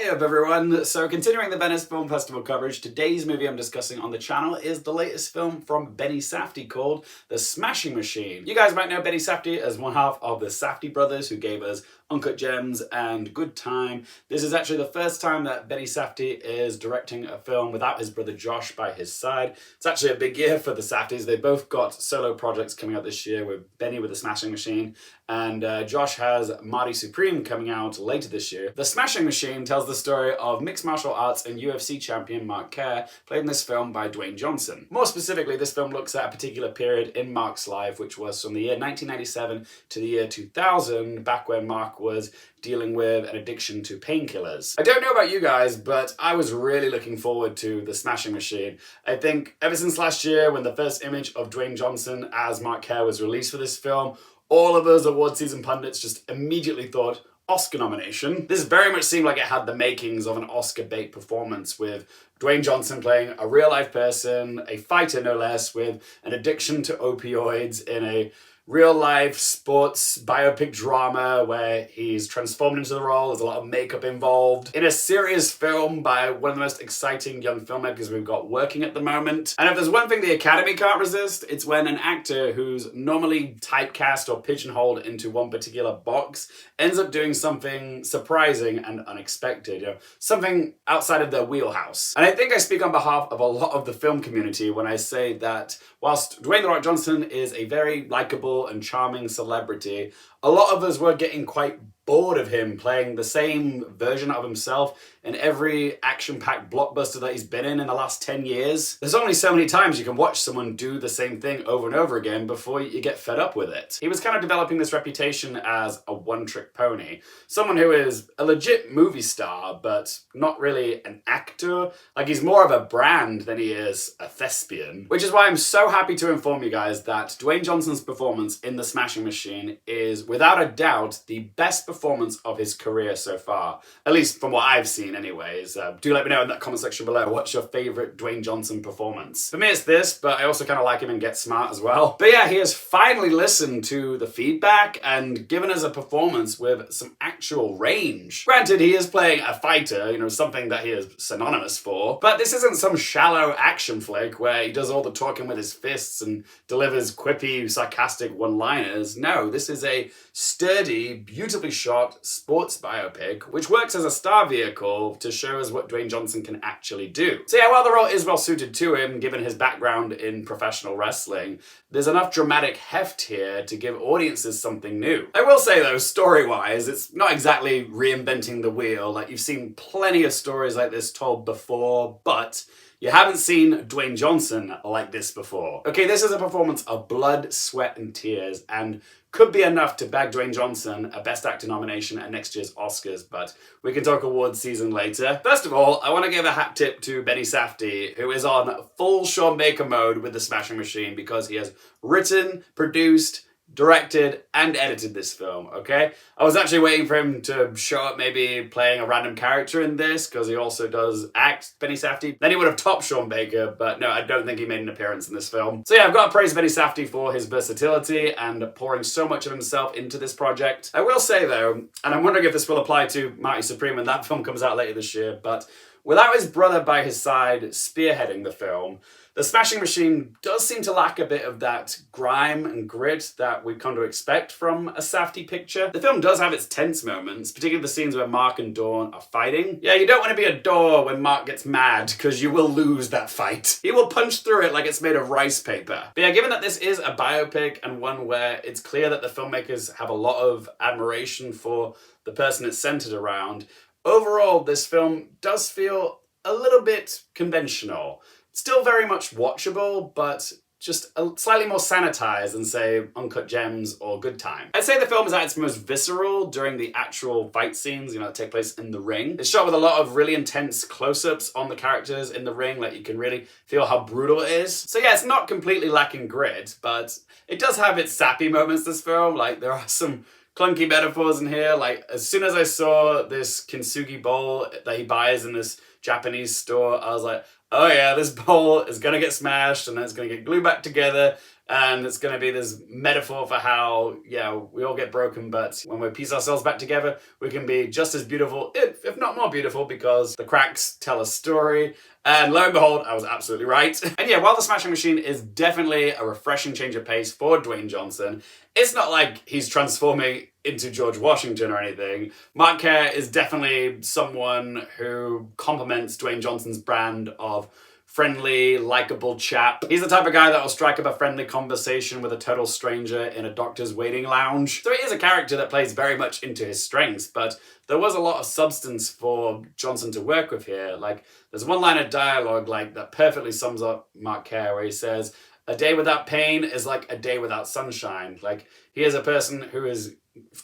Hey up everyone! So continuing the Venice Film Festival coverage, today's movie I'm discussing on the channel is the latest film from Bennie Safdie called The Smashing Machine. You guys might know Bennie Safdie as one half of the Safdie brothers who gave us Uncut Gems and Good Time. This is actually the first time that Bennie Safdie is directing a film without his brother Josh by his side. It's actually a big year for the Safdies. They both got solo projects coming out this year, with Bennie with The Smashing Machine and Josh has Marty Supreme coming out later this year. The Smashing Machine tells the story of mixed martial arts and UFC champion Mark Kerr, played in this film by Dwayne Johnson. More specifically, this film looks at a particular period in Mark's life, which was from the year 1997 to the year 2000, back when Mark was dealing with an addiction to painkillers. I don't know about you guys, but I was really looking forward to The Smashing Machine. I think ever since last year, when the first image of Dwayne Johnson as Mark Kerr was released for this film, all of us award season pundits just immediately thought Oscar nomination. This very much seemed like it had the makings of an Oscar bait performance, with Dwayne Johnson playing a real life person, a fighter no less, with an addiction to opioids in a real life sports biopic drama where he's transformed into the role. There's a lot of makeup involved. In a serious film by one of the most exciting young filmmakers we've got working at the moment. And if there's one thing the Academy can't resist, it's when an actor who's normally typecast or pigeonholed into one particular box ends up doing something surprising and unexpected, something outside of their wheelhouse. And I think I speak on behalf of a lot of the film community when I say that whilst Dwayne "The Rock" Johnson is a very likable and charming celebrity, a lot of us were getting quite bored of him playing the same version of himself in every action-packed blockbuster that he's been in the last 10 years. There's only so many times you can watch someone do the same thing over and over again before you get fed up with it. He was kind of developing this reputation as a one-trick pony. Someone who is a legit movie star, but not really an actor. Like, he's more of a brand than he is a thespian. Which is why I'm so happy to inform you guys that Dwayne Johnson's performance in The Smashing Machine is, without a doubt, the best performance of his career so far. At least from what I've seen anyways. Do let me know in that comment section below, what's your favourite Dwayne Johnson performance? For me it's this, but I also kind of like him in Get Smart as well. But yeah, he has finally listened to the feedback and given us a performance with some actual range. Granted, he is playing a fighter, something that he is synonymous for, but this isn't some shallow action flick where he does all the talking with his fists and delivers quippy, sarcastic one-liners. No, this is a sturdy, beautifully shot sports biopic, which works as a star vehicle to show us what Dwayne Johnson can actually do. So yeah, while the role is well suited to him, given his background in professional wrestling, there's enough dramatic heft here to give audiences something new. I will say though, story-wise, it's not exactly reinventing the wheel. Like, you've seen plenty of stories like this told before, but you haven't seen Dwayne Johnson like this before. Okay, this is a performance of blood, sweat, and tears, and could be enough to bag Dwayne Johnson a Best Actor nomination at next year's Oscars, but we can talk awards season later. First of all, I want to give a hat tip to Bennie Safdie, who is on full Sean Baker mode with The Smashing Machine because he has written, produced, directed and edited this film, okay? I was actually waiting for him to show up maybe playing a random character in this, because he also does act, Bennie Safdie. Then he would have topped Sean Baker, but no, I don't think he made an appearance in this film. So yeah, I've got to praise Bennie Safdie for his versatility and pouring so much of himself into this project. I will say though, and I'm wondering if this will apply to Marty Supreme when that film comes out later this year, but without his brother by his side spearheading the film, The Smashing Machine does seem to lack a bit of that grime and grit that we've come to expect from a Safdie picture. The film does have its tense moments, particularly the scenes where Mark and Dawn are fighting. Yeah, you don't want to be a door when Mark gets mad, because you will lose that fight. He will punch through it like it's made of rice paper. But yeah, given that this is a biopic and one where it's clear that the filmmakers have a lot of admiration for the person it's centered around, overall this film does feel a little bit conventional. Still very much watchable, but just slightly more sanitized than, say, Uncut Gems or Good Time. I'd say the film is at its most visceral during the actual fight scenes, that take place in the ring. It's shot with a lot of really intense close-ups on the characters in the ring, like you can really feel how brutal it is. So yeah, it's not completely lacking grit, but it does have its sappy moments, this film. Like, there are some clunky metaphors in here. Like, as soon as I saw this kintsugi bowl that he buys in this Japanese store, I was like, oh yeah, this bowl is gonna get smashed and then it's gonna get glued back together, and it's gonna be this metaphor for how, yeah, we all get broken, but when we piece ourselves back together, we can be just as beautiful, if not more beautiful, because the cracks tell a story. And lo and behold, I was absolutely right. And yeah, while the Smashing Machine is definitely a refreshing change of pace for Dwayne Johnson, it's not like he's transforming into George Washington or anything. Mark Kerr is definitely someone who complements Dwayne Johnson's brand of friendly, likable chap. He's the type of guy that will strike up a friendly conversation with a total stranger in a doctor's waiting lounge. So he is a character that plays very much into his strengths, but there was a lot of substance for Johnson to work with here. Like, there's one line of dialogue like that perfectly sums up Mark Kerr, where he says, "A day without pain is like a day without sunshine." Like, he is a person who is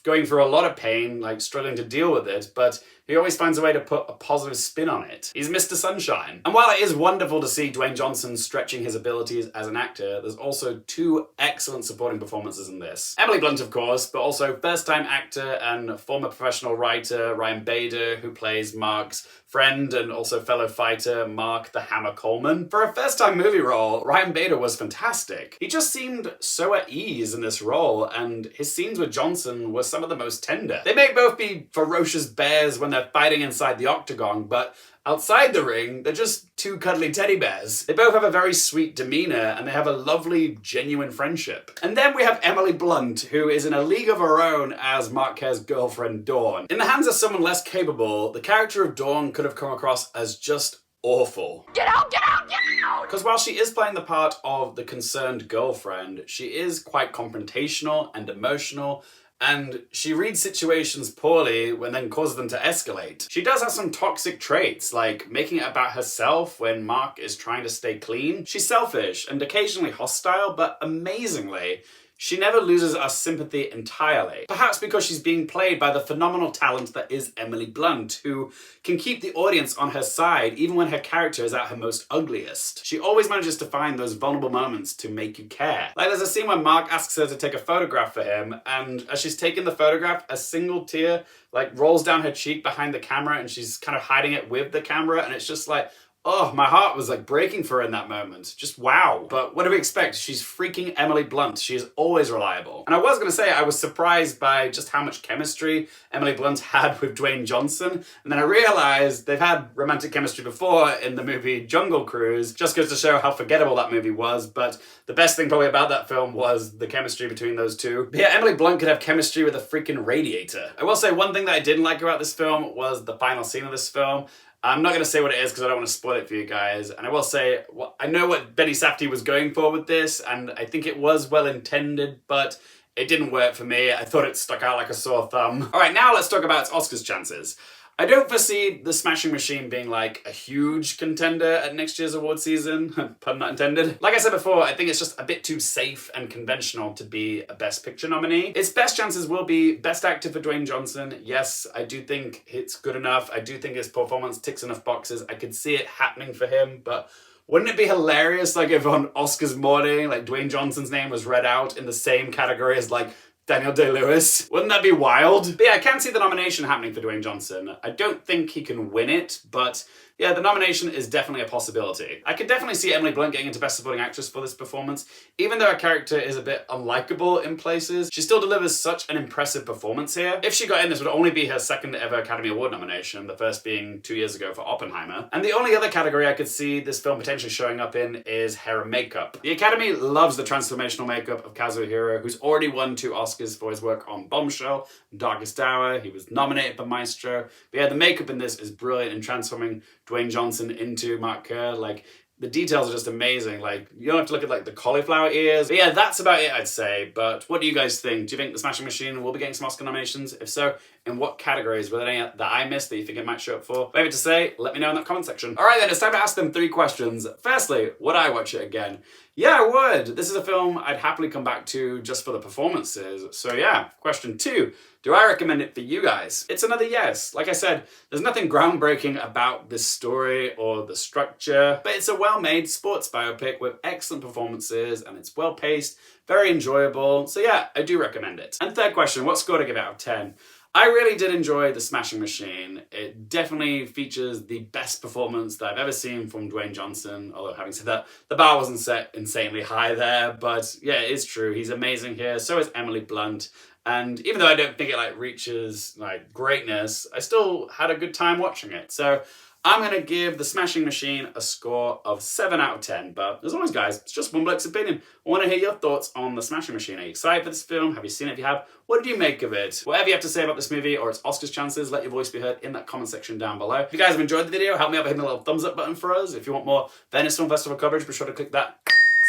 going through a lot of pain, like struggling to deal with it, but he always finds a way to put a positive spin on it. He's Mr. Sunshine. And while it is wonderful to see Dwayne Johnson stretching his abilities as an actor, there's also two excellent supporting performances in this. Emily Blunt, of course, but also first-time actor and former professional writer Ryan Bader, who plays Mark's friend and also fellow fighter Mark the Hammer Coleman. For a first-time movie role, Ryan Bader was fantastic. He just seemed so at ease in this role, and his scenes with Johnson were some of the most tender. They may both be ferocious bears when they're fighting inside the octagon, but outside the ring, they're just two cuddly teddy bears. They both have a very sweet demeanor, and they have a lovely, genuine friendship. And then we have Emily Blunt, who is in a league of her own as Mark Kerr's girlfriend, Dawn. In the hands of someone less capable, the character of Dawn could have come across as just awful. Get out, get out, get out! Because while she is playing the part of the concerned girlfriend, she is quite confrontational and emotional, and she reads situations poorly and then causes them to escalate. She does have some toxic traits, like making it about herself when Mark is trying to stay clean. She's selfish and occasionally hostile, but amazingly, she never loses our sympathy entirely. Perhaps because she's being played by the phenomenal talent that is Emily Blunt, who can keep the audience on her side even when her character is at her most ugliest. She always manages to find those vulnerable moments to make you care. Like, there's a scene where Mark asks her to take a photograph for him, and as she's taking the photograph, a single tear like rolls down her cheek behind the camera, and she's kind of hiding it with the camera, and it's just like, oh, my heart was like breaking for her in that moment. Just wow. But what do we expect? She's freaking Emily Blunt. She is always reliable. And I was gonna say, I was surprised by just how much chemistry Emily Blunt had with Dwayne Johnson. And then I realized they've had romantic chemistry before in the movie Jungle Cruise. Just goes to show how forgettable that movie was. But the best thing probably about that film was the chemistry between those two. But yeah, Emily Blunt could have chemistry with a freaking radiator. I will say one thing that I didn't like about this film was the final scene of this film. I'm not going to say what it is because I don't want to spoil it for you guys. And I will say, I know what Bennie Safdie was going for with this, and I think it was well intended, but it didn't work for me. I thought it stuck out like a sore thumb. All right, now let's talk about its Oscars chances. I don't foresee The Smashing Machine being like a huge contender at next year's award season, pun not intended. Like I said before, I think it's just a bit too safe and conventional to be a Best Picture nominee. Its best chances will be Best Actor for Dwayne Johnson. Yes, I do think it's good enough. I do think his performance ticks enough boxes. I could see it happening for him, but wouldn't it be hilarious like if on Oscars morning, like Dwayne Johnson's name was read out in the same category as like Daniel Day-Lewis? Wouldn't that be wild? But yeah, I can see the nomination happening for Dwayne Johnson. I don't think he can win it, but yeah, the nomination is definitely a possibility. I could definitely see Emily Blunt getting into Best Supporting Actress for this performance. Even though her character is a bit unlikable in places, she still delivers such an impressive performance here. If she got in, this would only be her second ever Academy Award nomination, the first being 2 years ago for Oppenheimer. And the only other category I could see this film potentially showing up in is hair and makeup. The Academy loves the transformational makeup of Kazuhiro, who's already won 2 Oscars for his work on Bombshell and Darkest Hour. He was nominated for Maestro. But yeah, the makeup in this is brilliant in transforming Dwayne Johnson into Mark Kerr. Like, the details are just amazing. Like, you don't have to look at like the cauliflower ears. But yeah, that's about it, I'd say. But what do you guys think? Do you think The Smashing Machine will be getting some Oscar nominations? If so, in what categories? Were there any that I missed that you think it might show up for? Leave it to say, let me know in that comment section. All right then, it's time to ask them 3 questions. Firstly, would I watch it again? Yeah, I would. This is a film I'd happily come back to just for the performances. So yeah, question 2. Do I recommend it for you guys? It's another yes. Like I said, there's nothing groundbreaking about this story or the structure, but it's a well-made sports biopic with excellent performances, and it's well-paced, very enjoyable. So yeah, I do recommend it. And third question, what score to give out of 10? I really did enjoy The Smashing Machine. It definitely features the best performance that I've ever seen from Dwayne Johnson, although having said that, the bar wasn't set insanely high there, but yeah, it is true. He's amazing here. So is Emily Blunt. And even though I don't think it like reaches like greatness, I still had a good time watching it. So I'm going to give The Smashing Machine a score of 7 out of 10. But as always, guys, it's just one bloke's opinion. I want to hear your thoughts on The Smashing Machine. Are you excited for this film? Have you seen it? If you have, what did you make of it? Whatever you have to say about this movie or its Oscars chances, let your voice be heard in that comment section down below. If you guys have enjoyed the video, help me out by hitting the little thumbs up button for us. If you want more Venice Film Festival coverage, be sure to click that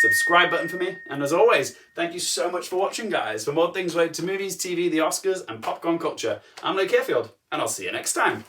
subscribe button for me. And as always, thank you so much for watching, guys. For more things related to movies, TV, the Oscars, and popcorn culture, I'm Luke Hearfield, and I'll see you next time.